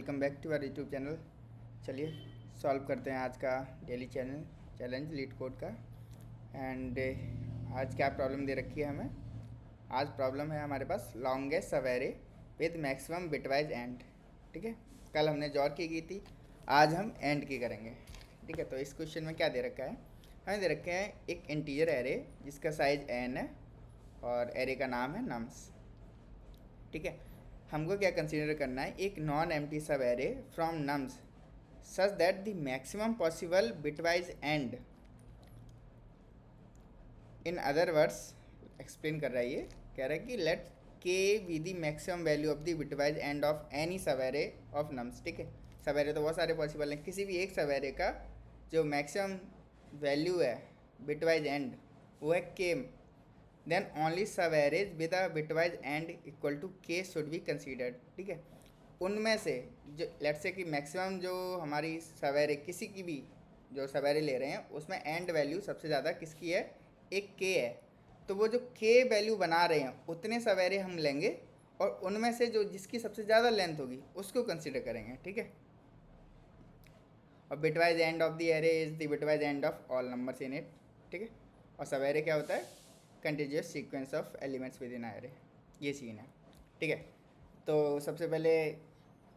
Welcome back to our YouTube channel. चलिए solve करते हैं आज का डेली चैलेंज लीड कोड का। एंड आज क्या प्रॉब्लम दे रखी है हमें। आज प्रॉब्लम है हमारे पास लॉन्गेस्ट सब array with maximum bitwise and. ठीक है, कल हमने जॉर की थी, आज हम एंड की करेंगे। ठीक है, तो इस क्वेश्चन में क्या दे रखा है, हमें दे रखे हैं एक इंटीजर एरे जिसका साइज n है और एरे का नाम है नम्स। ठीक है, हमको क्या कंसीडर करना है, एक नॉन एम्प्टी सब array from nums such that the maximum possible bitwise and. In other words explain कर रहा है, ये कह रहा है कि लेट के be the maximum value of the bitwise end of any सब एरे ऑफ नम्स। ठीक है, सब एरे तो बहुत सारे पॉसिबल हैं, किसी भी एक सब एरे का जो मैक्सिमम वैल्यू है बिटवाइज एंड वो है K, then only subarrays with a bitwise and equal to K should be considered. ठीक है, उनमें से जो लेट्स से कि मैक्सिमम जो हमारी सब एरे किसी की भी जो सब एरे ले रहे हैं उसमें एंड वैल्यू सबसे ज़्यादा किसकी है, एक के है। तो वो जो के वैल्यू बना रहे हैं उतने सब एरे हम लेंगे और उनमें से जो जिसकी सबसे ज़्यादा लेंथ होगी उसको कंसीडर करेंगे। ठीक है, और bitwise end of the array is the bitwise end of all numbers in it. ठीक है, और सब एरे क्या होता है, continuous sequence of elements with in array, ये सीन है। ठीक है, तो सबसे पहले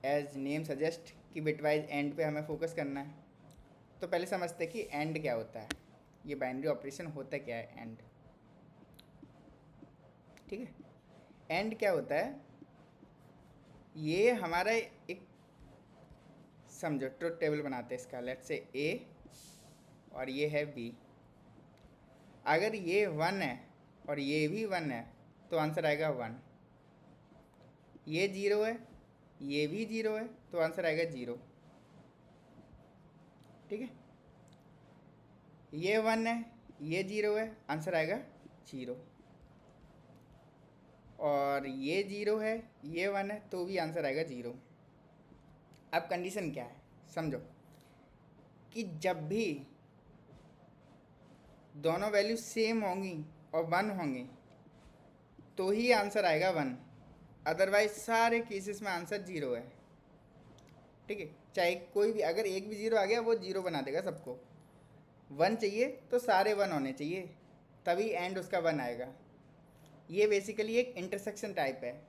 एज नेम सजेस्ट कि बिटवाइज एंड पे हमें फोकस करना है। तो पहले समझते हैं कि एंड क्या होता है, ये बाइनरी ऑपरेशन होता क्या है एंड। ठीक है, एंड क्या होता है, ये हमारा एक समझो ट्रुथ टेबल बनाते हैं इसका। लेट्स से ए और ये है बी, अगर ये 1 है और ये भी 1 है तो आंसर आएगा 1। ये 0 है, ये भी 0 है तो आंसर आएगा 0। ठीक है, ये 1 है, ये 0 है, आंसर आएगा 0। और ये 0 है, ये 1 है तो भी आंसर आएगा 0। अब कंडीशन क्या है समझो, कि जब भी दोनों वैल्यू सेम होंगी और 1 होंगी तो ही आंसर आएगा 1, अदरवाइज सारे केसेस में आंसर 0 है। ठीक है, चाहे कोई भी, अगर एक भी 0 आ गया वो 0 बना देगा सबको। 1 चाहिए तो सारे 1 होने चाहिए, तभी एंड उसका 1 आएगा। ये बेसिकली एक इंटरसेक्शन टाइप है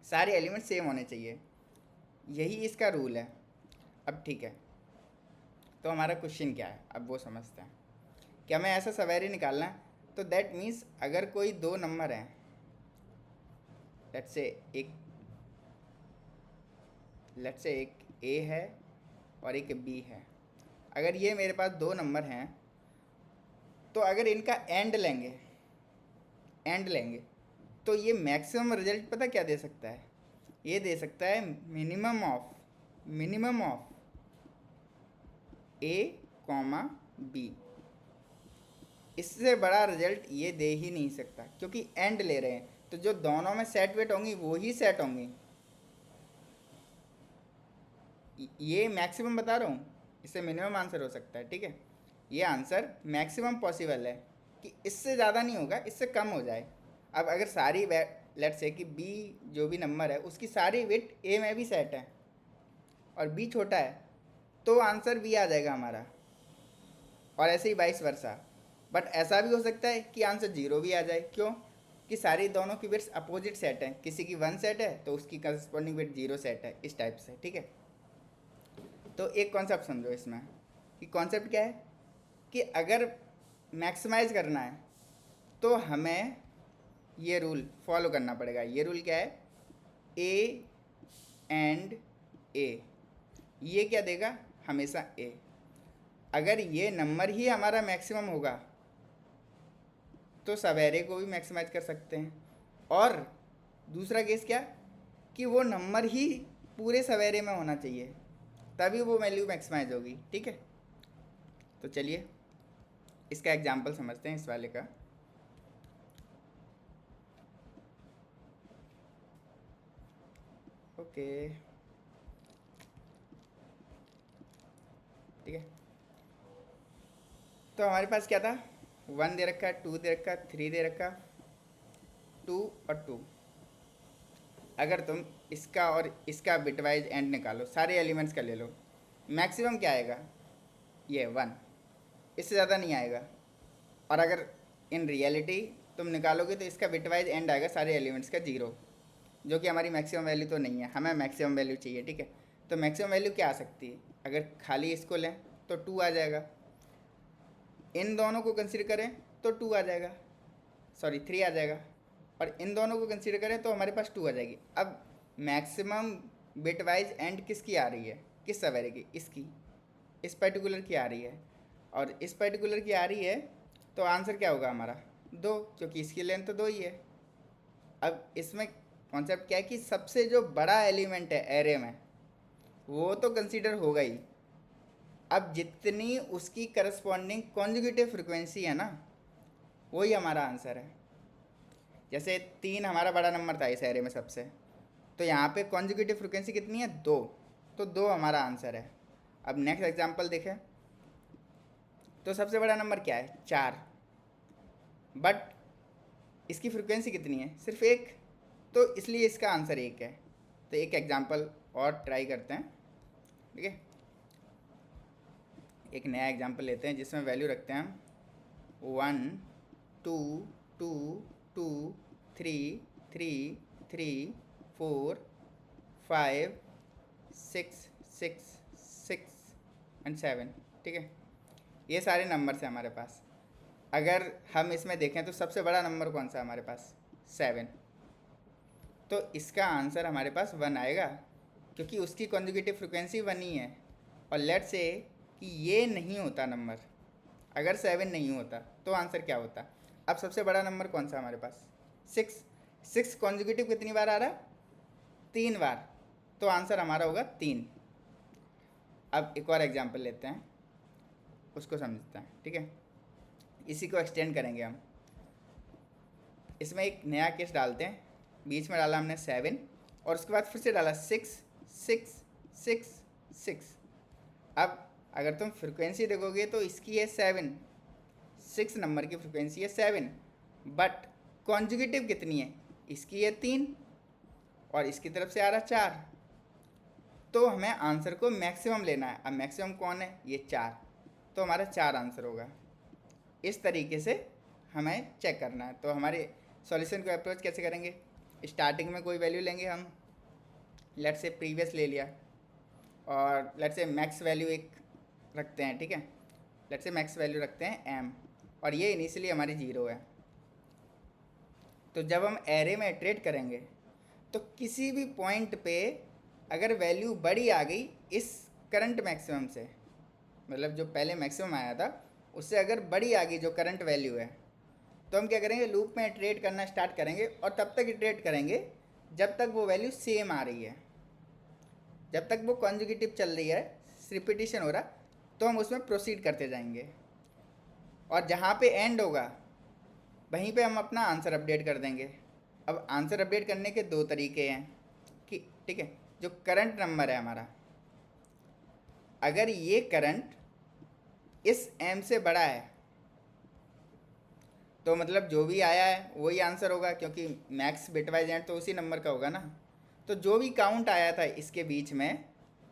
सारे एलिमेंट सेम होने चाहिए, यही इसका रूल है। अब ठीक है, तो हमारा क्वेश्चन क्या है अब वो समझते हैं। क्या हमें ऐसा सवेरे निकालना है, तो दैट मीन्स अगर कोई दो नंबर हैं, लेट्स से एक ए है और एक बी है, अगर ये मेरे पास दो नंबर हैं तो अगर इनका एंड लेंगे तो ये मैक्सिमम रिजल्ट पता क्या दे सकता है, ये दे सकता है minimum of A comma B. इससे बड़ा रिजल्ट ये दे ही नहीं सकता, क्योंकि एंड ले रहे हैं तो जो दोनों में सेट वेट होंगी वो ही सेट होंगी। ये मैक्सिमम बता रहा हूँ, इससे मिनिमम आंसर हो सकता है। ठीक है, ये आंसर मैक्सिमम पॉसिबल है कि इससे ज़्यादा नहीं होगा, इससे कम हो जाए। अब अगर सारी लेट्स से कि बी जो भी नंबर है उसकी सारी वेट ए में भी सेट है और बी छोटा है तो आंसर बी आ जाएगा हमारा, और ऐसे ही वाइस वर्सा। बट ऐसा भी हो सकता है कि आंसर 0 भी आ जाए, क्यों कि सारी दोनों की वेट्स अपोजिट सेट हैं, किसी की 1 सेट है तो उसकी करस्पॉन्डिंग वेट 0 सेट है, इस टाइप से। ठीक है, तो एक कॉन्सेप्ट समझो इसमें, कि कॉन्सेप्ट क्या है कि अगर मैक्सिमाइज करना है तो हमें ये रूल फॉलो करना पड़ेगा। ये रूल क्या है, ए एंड ए, ये क्या देगा हमेशा ए। अगर ये नंबर ही हमारा मैक्सिमम होगा तो सवेरे को भी मैक्सिमाइज कर सकते हैं, और दूसरा केस क्या, कि वो नंबर ही पूरे सवेरे में होना चाहिए तभी वो वैल्यू मैक्सिमाइज होगी। ठीक है, तो चलिए इसका एग्जांपल समझते हैं इस वाले का। ओके, ठीक है, तो हमारे पास क्या था, 1 दे रखा, 2 दे रखा, 3 दे रखा, 2 और 2। अगर तुम इसका और इसका बिटवाइज एंड निकालो, सारे एलिमेंट्स का ले लो। मैक्सिमम क्या आएगा? ये 1, इससे ज़्यादा नहीं आएगा। और अगर इन रियलिटी तुम निकालोगे तो इसका बिटवाइज एंड आएगा सारे एलिमेंट्स का 0, जो कि हमारी मैक्सिमम वैल्यू तो नहीं है, हमें मैक्सिमम वैल्यू चाहिए। ठीक है, तो मैक्सिमम वैल्यू क्या आ सकती है? अगर खाली इसको लें तो 2 आ जाएगा, इन दोनों को कंसिडर करें तो 2 आ जाएगा, सॉरी 3 आ जाएगा, और इन दोनों को कंसिडर करें तो हमारे पास 2 आ जाएगी। अब मैक्सिमम बिटवाइज एंड किसकी आ रही है, किस सवेरे की? इसकी, इस पर्टिकुलर की आ रही है, और इस पर्टिकुलर की आ रही है, तो आंसर क्या होगा हमारा? 2, क्योंकि इसकी लेंथ तो 2 ही है। अब इसमें कॉन्सेप्ट क्या है कि सबसे जो बड़ा एलिमेंट है एरे में वो तो कंसीडर होगा ही। अब जितनी उसकी करस्पॉन्डिंग कॉन्जुगेटिव फ्रिक्वेंसी है ना, वही हमारा आंसर है। जैसे 3 हमारा बड़ा नंबर था इस एरे में सबसे, तो यहाँ पे कॉन्जुगेटिव फ्रिक्वेंसी कितनी है? 2, तो 2 हमारा आंसर है। अब नेक्स्ट एग्जांपल देखें, तो सबसे बड़ा नंबर क्या है? 4, बट इसकी फ्रिक्वेंसी कितनी है? सिर्फ 1, तो इसलिए इसका आंसर 1 है। तो एक एग्जांपल और ट्राई करते हैं, ठीक है। एक नया एग्जांपल लेते हैं जिसमें वैल्यू रखते हैं हम 1 2 2 2 3 3 3 4 5 6 6 6 एंड 7, ठीक है। ये सारे नंबर्स हैं हमारे पास। अगर हम इसमें देखें तो सबसे बड़ा नंबर कौन सा है हमारे पास? 7, तो इसका आंसर हमारे पास 1 आएगा, क्योंकि उसकी कॉन्जुगेटिव फ्रिक्वेंसी 1 ही है। और लेट से कि ये नहीं होता नंबर, अगर 7 नहीं होता तो आंसर क्या होता? अब सबसे बड़ा नंबर कौन सा हमारे पास? 6, 6 कॉन्जुगेटिव कितनी बार आ रहा है? 3 बार, तो आंसर हमारा होगा 3। अब एक और एग्जांपल लेते हैं, उसको समझते हैं, ठीक है। इसी को एक्सटेंड करेंगे हम। इसमें एक नया केस डालते हैं, बीच में डाला हमने 7, और उसके बाद फिर से डाला 6 6 6 6। अब अगर तुम फ्रिक्वेंसी देखोगे तो इसकी है 7, 6 नंबर की फ्रिक्वेंसी है 7, बट कॉन्जुगेटिव कितनी है? इसकी है 3, और इसकी तरफ से आ रहा 4, तो हमें आंसर को मैक्सिमम लेना है। अब मैक्सिमम कौन है? ये 4, तो हमारा 4 आंसर होगा। इस तरीके से हमें चेक करना है। तो हमारे सॉल्यूशन को अप्रोच कैसे करेंगे? स्टार्टिंग में कोई वैल्यू लेंगे हम, लेट से प्रीवियस ले लिया, और लेट से मैक्स वैल्यू एक रखते हैं, ठीक है। लेट से मैक्स वैल्यू रखते हैं m, और ये इनिशियली हमारी 0 है। तो जब हम एरे में इटरेट करेंगे तो किसी भी पॉइंट पे अगर वैल्यू बड़ी आ गई इस करंट मैक्सिमम से, मतलब जो पहले मैक्सिमम आया था उससे अगर बड़ी आ गई जो करंट वैल्यू है, तो हम क्या करेंगे? लूप में इटरेट करना स्टार्ट करेंगे, और तब तक इटरेट करेंगे जब तक वो वैल्यू सेम आ रही है, जब तक वो कॉन्जुगेटिव चल रही है, रिपीटिशन हो रहा, तो हम उसमें प्रोसीड करते जाएंगे। और जहाँ पे एंड होगा वहीं पे हम अपना आंसर अपडेट कर देंगे। अब आंसर अपडेट करने के 2 तरीके हैं कि, ठीक है, जो करंट नंबर है हमारा, अगर ये करंट इस m से बड़ा है तो मतलब जो भी आया है वही आंसर होगा, क्योंकि मैक्स बिटवाइज एंड तो उसी नंबर का होगा ना। तो जो भी काउंट आया था इसके बीच में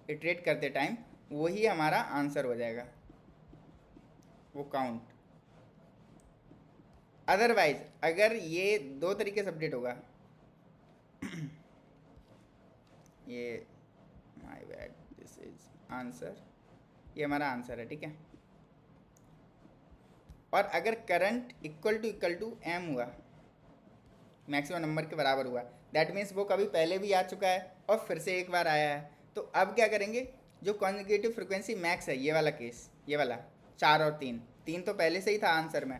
इटरेट करते टाइम, वही हमारा आंसर हो जाएगा, वो काउंट। अदरवाइज अगर ये 2 तरीके से अपडेट होगा ये my bad, this is answer, ये हमारा आंसर है, ठीक है। और अगर करंट इक्वल टू m हुआ, मैक्सिमम नंबर के बराबर हुआ, दैट मीन्स वो कभी पहले भी आ चुका है और फिर से एक बार आया है। तो अब क्या करेंगे? जो कॉन्जुगेटिव फ्रिक्वेंसी मैक्स है, ये वाला केस, ये वाला 4 और 3, 3 तो पहले से ही था आंसर में,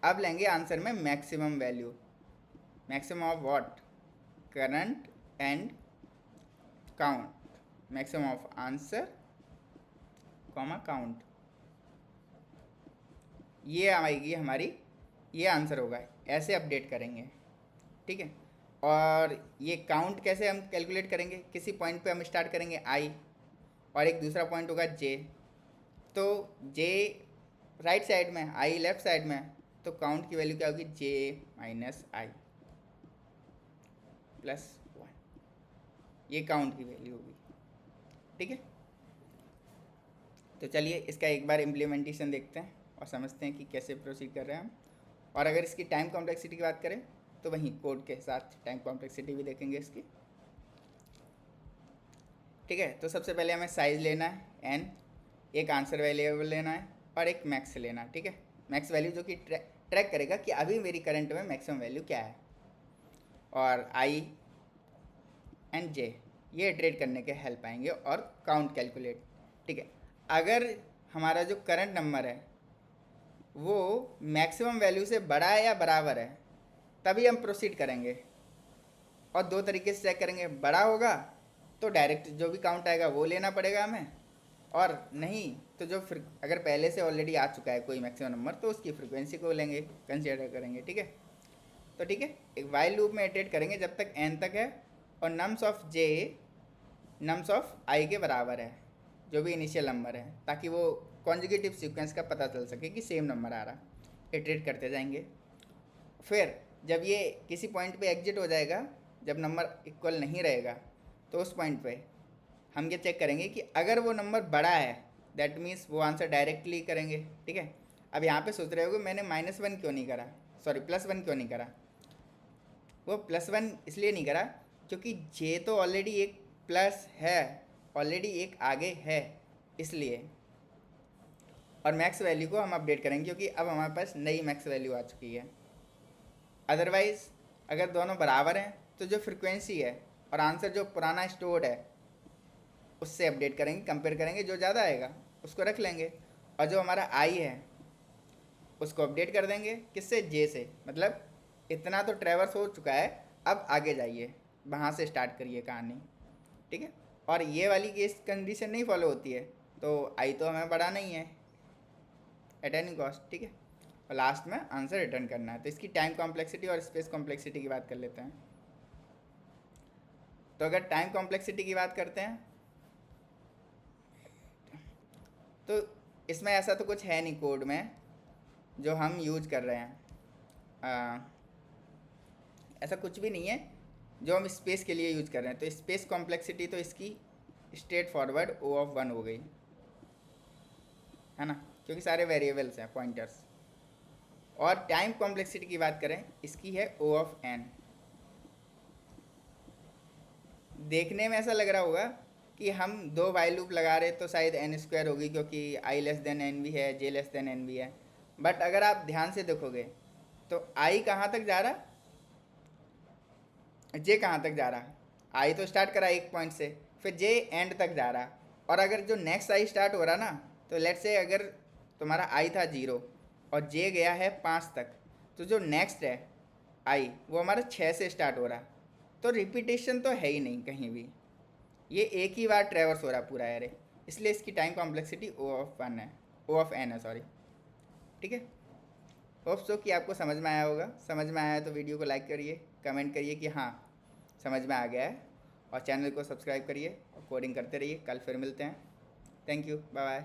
अब लेंगे आंसर में maximum value, maximum of what? Current and count, maximum of answer comma count, ये आएगी हमारी, ये आंसर होगा। ऐसे अपडेट करेंगे, ठीक है। और ये काउंट कैसे हम कैलकुलेट करेंगे? किसी पॉइंट पे हम स्टार्ट करेंगे i, और एक दूसरा पॉइंट होगा j, तो j राइट साइड में, i लेफ्ट साइड में, तो काउंट की वैल्यू क्या होगी? j - i +1। ये काउंट की वैल्यू होगी, ठीक है। तो चलिए इसका एक बार इम्प्लीमेंटेशन देखते हैं और समझते हैं कि कैसे प्रोसीड कर रहे हैं हम। और अगर इसकी टाइम कॉम्प्लेक्सिटी की बात करें तो वहीं कोड के साथ टाइम कॉम्प्लेक्सिटी भी देखेंगे इसकी, ठीक है। तो सबसे पहले हमें साइज़ लेना है n, एक आंसर वेरिएबल लेना है और एक मैक्स लेना है, ठीक है। मैक्स वैल्यू जो कि ट्रैक करेगा कि अभी मेरी करंट में मैक्सिमम वैल्यू क्या है, और i एंड j ये इटरेट करने के हेल्प आएंगे, और काउंट कैलकुलेट, ठीक है। अगर हमारा जो करंट नंबर है वो मैक्सिमम वैल्यू से बड़ा है या बराबर है तभी हम प्रोसीड करेंगे। और दो तरीके से चेक करेंगे, बड़ा होगा तो डायरेक्ट जो भी काउंट आएगा वो लेना पड़ेगा हमें, और नहीं तो जो फिर अगर पहले से ऑलरेडी आ चुका है कोई मैक्सिमम नंबर तो उसकी फ्रिक्वेंसी को लेंगे, कंसिडर करेंगे, ठीक है। तो ठीक है, एक वाइल लूप में इटरेट करेंगे जब तक n तक है और nums of j nums of i के बराबर है, जो भी इनिशियल नंबर है, ताकि वो कॉन्जुगेटिव सीक्वेंस का पता चल सके कि सेम नंबर आ रहा। इटरेट करते जाएंगे, फिर जब ये किसी पॉइंट पे एग्जिट हो जाएगा, जब नंबर इक्वल नहीं रहेगा, तो उस पॉइंट पे हम ये चेक करेंगे कि अगर वो नंबर बड़ा है दैट मीन्स वो आंसर डायरेक्टली करेंगे, ठीक है। अब यहाँ पे सोच रहे होगे मैंने -1 क्यों नहीं करा, सॉरी +1 क्यों नहीं करा। वो +1 इसलिए नहीं करा क्योंकि जे तो ऑलरेडी एक प्लस है, ऑलरेडी एक आगे है, इसलिए। और मैक्स वैल्यू को हम अपडेट करेंगे क्योंकि अब हमारे पास नई मैक्स वैल्यू आ चुकी है। अदरवाइज़ अगर दोनों बराबर हैं तो जो फ्रिक्वेंसी है और आंसर जो पुराना स्टोर्ड है उससे अपडेट करेंगे, कंपेयर करेंगे, जो ज़्यादा आएगा उसको रख लेंगे, और जो हमारा आई है उसको अपडेट कर देंगे, किससे, जे से। मतलब इतना तो ट्रैवर्स हो चुका है, अब आगे जाइए, वहाँ से स्टार्ट करिए कहानी, ठीक है। और ये वाली केस कंडीशन नहीं फॉलो होती है तो आई तो हमें बढ़ाना ही है एट एनी कॉस्ट, ठीक है। और लास्ट में आंसर रिटर्न करना है। तो इसकी टाइम कॉम्प्लेक्सिटी और स्पेस कॉम्प्लेक्सिटी की बात कर लेते हैं। तो अगर टाइम कॉम्प्लेक्सिटी की बात करते हैं तो इसमें ऐसा तो कुछ है नहीं कोड में जो हम यूज कर रहे हैं, ऐसा कुछ भी नहीं है जो हम स्पेस के लिए यूज कर रहे हैं। तो स्पेस कॉम्प्लेक्सिटी तो इसकी स्ट्रेट फॉरवर्ड O(1) हो गई, है ना, क्योंकि सारे वेरिएबल्स हैं, पॉइंटर्स। और टाइम कॉम्प्लेक्सिटी की बात करें, इसकी है O(n). देखने में ऐसा लग रहा होगा कि हम दो वाइल लूप लगा रहे तो शायद n² होगी, क्योंकि i<n भी है, j<n भी है। बट अगर आप ध्यान से देखोगे तो i कहाँ तक जा रहा, j कहाँ तक जा रहा। i तो स्टार्ट करा एक पॉइंट से, फिर j एंड तक जा रहा। और अगर जो नेक्स्ट i स्टार्ट हो रहा ना, तो लेट्स से अगर तुम्हारा i था 0 और j गया है 5 तक, तो जो नेक्स्ट है i वो हमारा 6 से स्टार्ट हो रहा। तो रिपीटेशन तो है ही नहीं कहीं भी, ये एक ही बार ट्रैवर्स हो रहा पूरा एरे, इसलिए इसकी टाइम कॉम्प्लेक्सिटी O(n) है, सॉरी, ठीक है। होप सो कि आपको समझ में आया होगा। समझ में आया है तो वीडियो को लाइक करिए, कमेंट करिए कि हाँ समझ में आ गया है, और चैनल को सब्सक्राइब करिए और कोडिंग करते रहिए। कल फिर मिलते हैं। Thank you, bye bye.